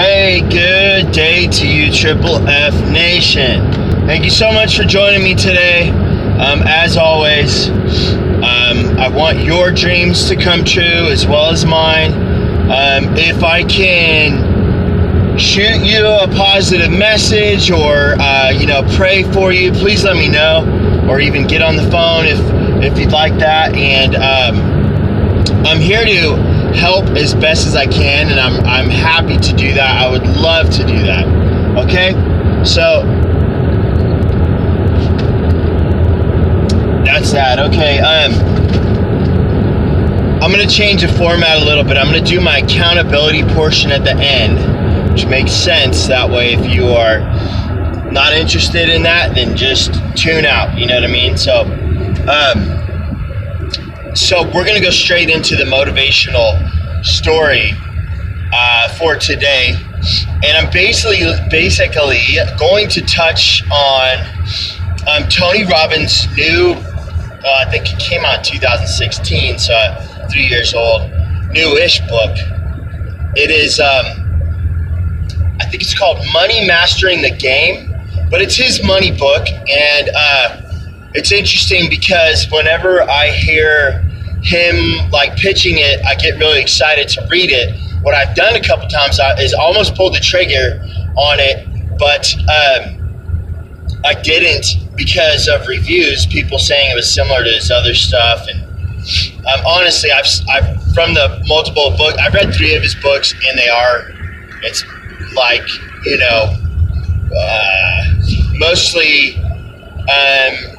Hey, good day to you, Triple F Nation. Thank you so much for joining me today. As always, I want your dreams to come true as well as mine. If I can shoot you a positive message or pray for you, please let me know, or even get on the phone if you'd like that. And I'm here to help as best as I can, and I'm happy to do that. I would love to do that. Okay, so that's that. Okay, I'm gonna change the format a little bit. I'm gonna do my accountability portion at the end, which makes sense. That way, if you are not interested in that, then just tune out. You know what I mean? So we're going to go straight into the motivational story for today. And I'm basically going to touch on Tony Robbins' new, I think it came out in 2016, so 3 years old, new-ish book. It is, I think it's called Money Mastering the Game, but it's his money book. And it's interesting because whenever I hear him like pitching it, I get really excited to read it. What I've done a couple times is almost pulled the trigger on it, but I didn't because of reviews, people saying it was similar to his other stuff. And honestly, I've from the multiple books, I've read 3 of his books, and it's like, mostly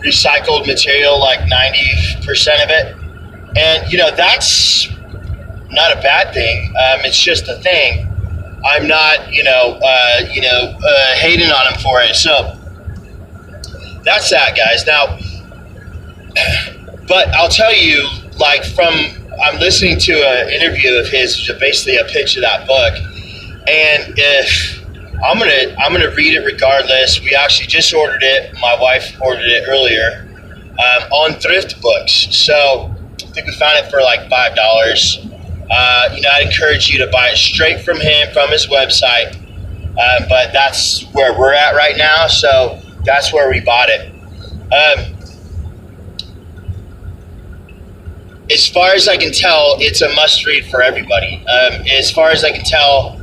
recycled material, like 90% of it. And, that's not a bad thing. It's just a thing. I'm not, hating on him for it. So that's that, guys. Now, but I'll tell you, like, I'm listening to an interview of his, which is basically a pitch of that book. And if I'm gonna read it regardless. We actually just ordered it. My wife ordered it earlier on Thrift Books. So I think we found it for like $5. I'd encourage you to buy it straight from him, from his website. But that's where we're at right now. So that's where we bought it. As far as I can tell, it's a must-read for everybody. As far as I can tell,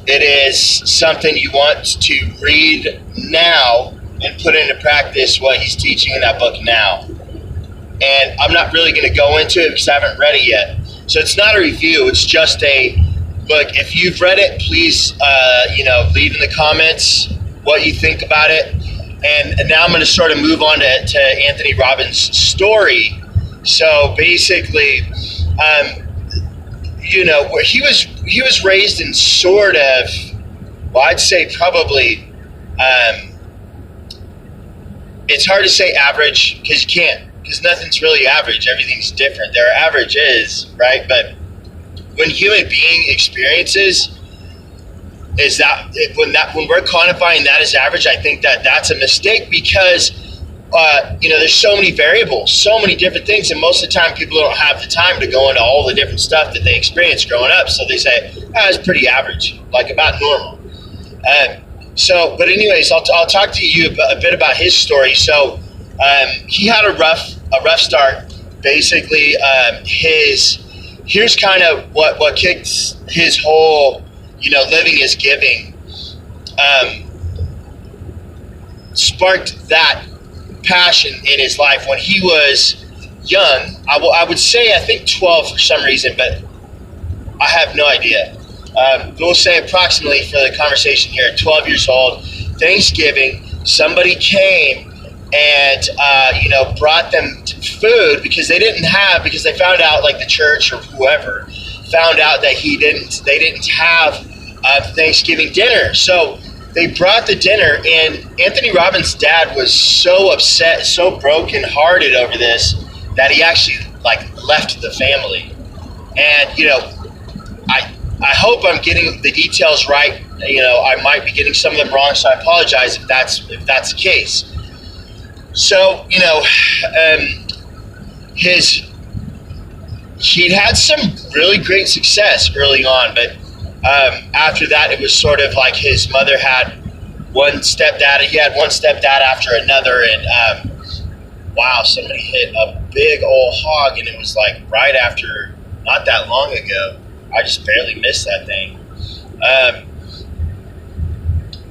it is something you want to read now and put into practice what he's teaching in that book now. And I'm not really going to go into it because I haven't read it yet. So it's not a review. It's just a look. If you've read it, please, leave in the comments what you think about it. And now I'm going to sort of move on to Anthony Robbins' story. So basically, where he was raised in sort of, well, I'd say probably, it's hard to say average because you can't, because nothing's really average. Everything's different. There are averages, right? But when human being experiences is that when we're quantifying that as average, I think that's a mistake because there's so many variables, so many different things, and most of the time people don't have the time to go into all the different stuff that they experienced growing up. So they say, it's pretty average, like about normal. But anyways, I'll talk to you a bit about his story. So he had a rough start. Basically, here's kind of what kicked his whole, living is giving, sparked that passion in his life when he was young. I would say, I think 12 for some reason, but I have no idea. We'll say approximately for the conversation here, 12 years old, Thanksgiving, somebody came and, brought them food because they found out, like the church or whoever found out that they didn't have Thanksgiving dinner. So they brought the dinner, and Anthony Robbins' dad was so upset, so brokenhearted over this that he actually left the family. And I hope I'm getting the details right. I might be getting some of them wrong, so I apologize if that's the case. So he'd had some really great success early on, but After that, it was sort of like his mother had one stepdad. He had one stepdad after another, and wow, somebody hit a big old hog, and it was like right after, not that long ago. I just barely missed that thing.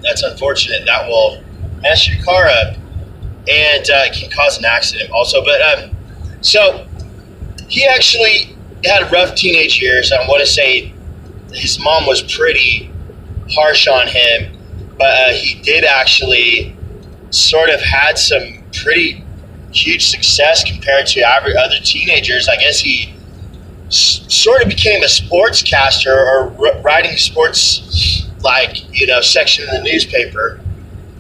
That's unfortunate. That will mess your car up and can cause an accident also. But so he actually had rough teenage years. I want to say his mom was pretty harsh on him, but he did actually sort of had some pretty huge success compared to other teenagers. I guess he sort of became a sportscaster or writing sports, section in the newspaper,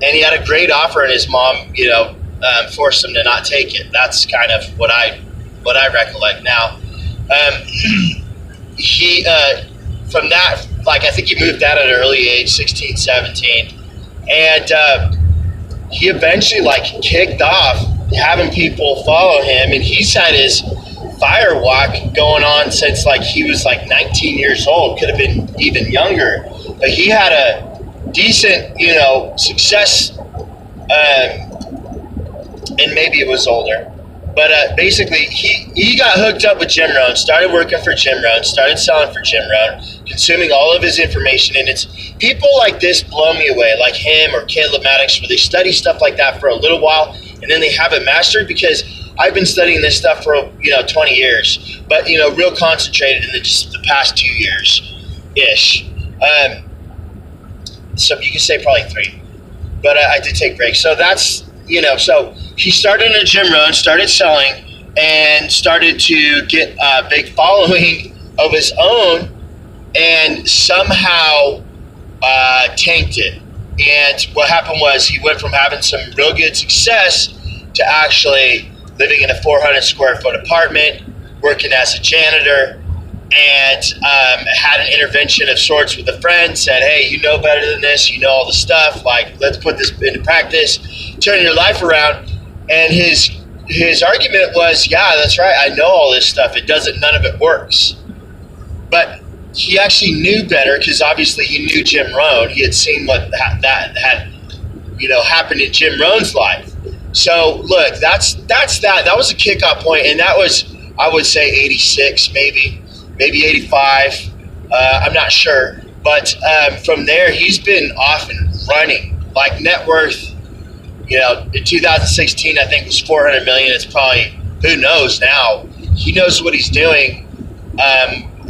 and he had a great offer, and his mom, forced him to not take it. That's kind of what I recollect now. He from that, I think he moved out at an early age, 16, 17, and he eventually kicked off having people follow him, and he's had his fire walk going on since he was 19 years old. Could have been even younger, but he had a decent success, and maybe it was older, but basically he got hooked up with Jim Rohn, started working for Jim Rohn, started selling for Jim Rohn, consuming all of his information. And it's people like this blow me away, like him or Caleb Maddox, where they study stuff like that for a little while and then they have it mastered, because I've been studying this stuff for 20 years, but real concentrated in just the past 2 years ish. So you can say probably 3, but I did take breaks. So that's so he started in a Jim Rohn, started selling, and started to get a big following of his own, and somehow tanked it. And what happened was he went from having some real good success to actually living in a 400 square foot apartment, working as a janitor, and had an intervention of sorts with a friend, said, hey, you know better than this, you know all the stuff, let's put this into practice, turn your life around. And his argument was, yeah, that's right, I know all this stuff, none of it works. But he actually knew better, because obviously he knew Jim Rohn. He had seen what that had happened in Jim Rohn's life. So look, that's that. That was a kickoff point, and that was, I would say, 86, maybe 85. I'm not sure, but from there he's been off and running. Net worth, in 2016, I think was 400 million. It's probably, who knows now. He knows what he's doing.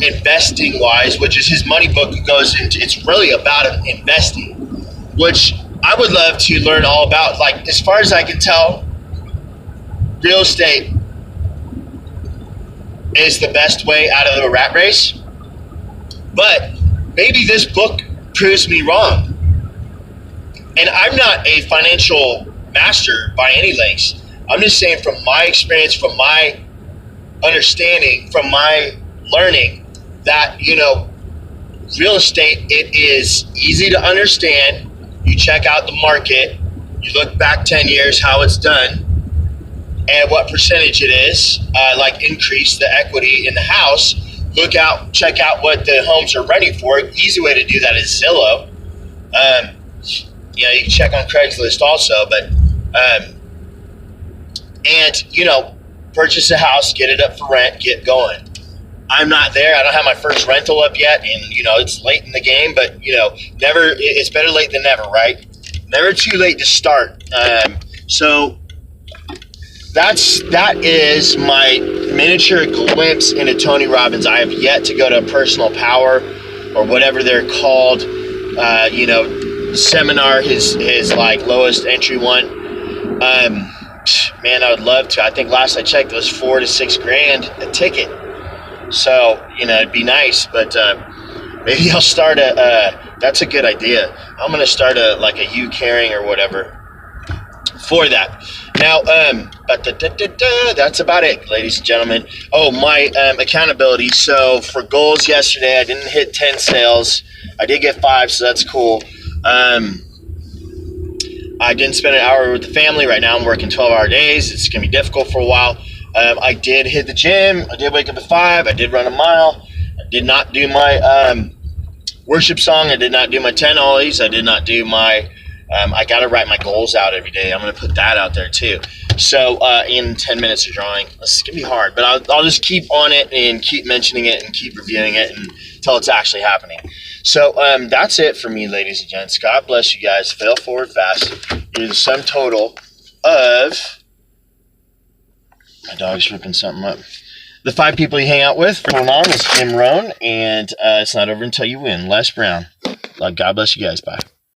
Investing wise, which is his money book goes into, it's really about investing, which I would love to learn all about. As far as I can tell, real estate is the best way out of the rat race, but maybe this book proves me wrong. And I'm not a financial master by any lengths. I'm just saying, from my experience, from my understanding, from my learning, that real estate, it is easy to understand. You check out the market, you look back 10 years how it's done and what percentage it is, increase the equity in the house. Check out what the homes are renting for. Easy way to do that is Zillow. You can check on Craigslist also, but purchase a house, get it up for rent, get going. I'm not there. I don't have my first rental up yet, and it's late in the game, but never. It's better late than never, right? Never too late to start. So that is my miniature glimpse into Tony Robbins. I have yet to go to a personal power or whatever they're called. Seminar, his lowest entry one. Man, I would love to. I think last I checked it was $4,000 to $6,000 a ticket. So, it'd be nice, but maybe I'll start that's a good idea. I'm going to start a U-Caring or whatever for that. Now, that's about it, ladies and gentlemen. Oh, my accountability. So for goals yesterday, I didn't hit 10 sales. I did get 5, so that's cool. I didn't spend an hour with the family. Right now I'm working 12-hour days. It's going to be difficult for a while. I did hit the gym. I did wake up at 5. I did run a mile. I did not do my worship song. I did not do my 10 ollies. I did not do my, I got to write my goals out every day. I'm going to put that out there too. So in 10 minutes of drawing, this is going to be hard, but I'll just keep on it and keep mentioning it and keep reviewing it until it's actually happening. So that's it for me, ladies and gents. God bless you guys. Fail forward fast. You're the sum total of, my dog's ripping something up. The 5 people you hang out with. Going on is Jim Rohn, and it's not over until you win. Les Brown. God bless you guys. Bye.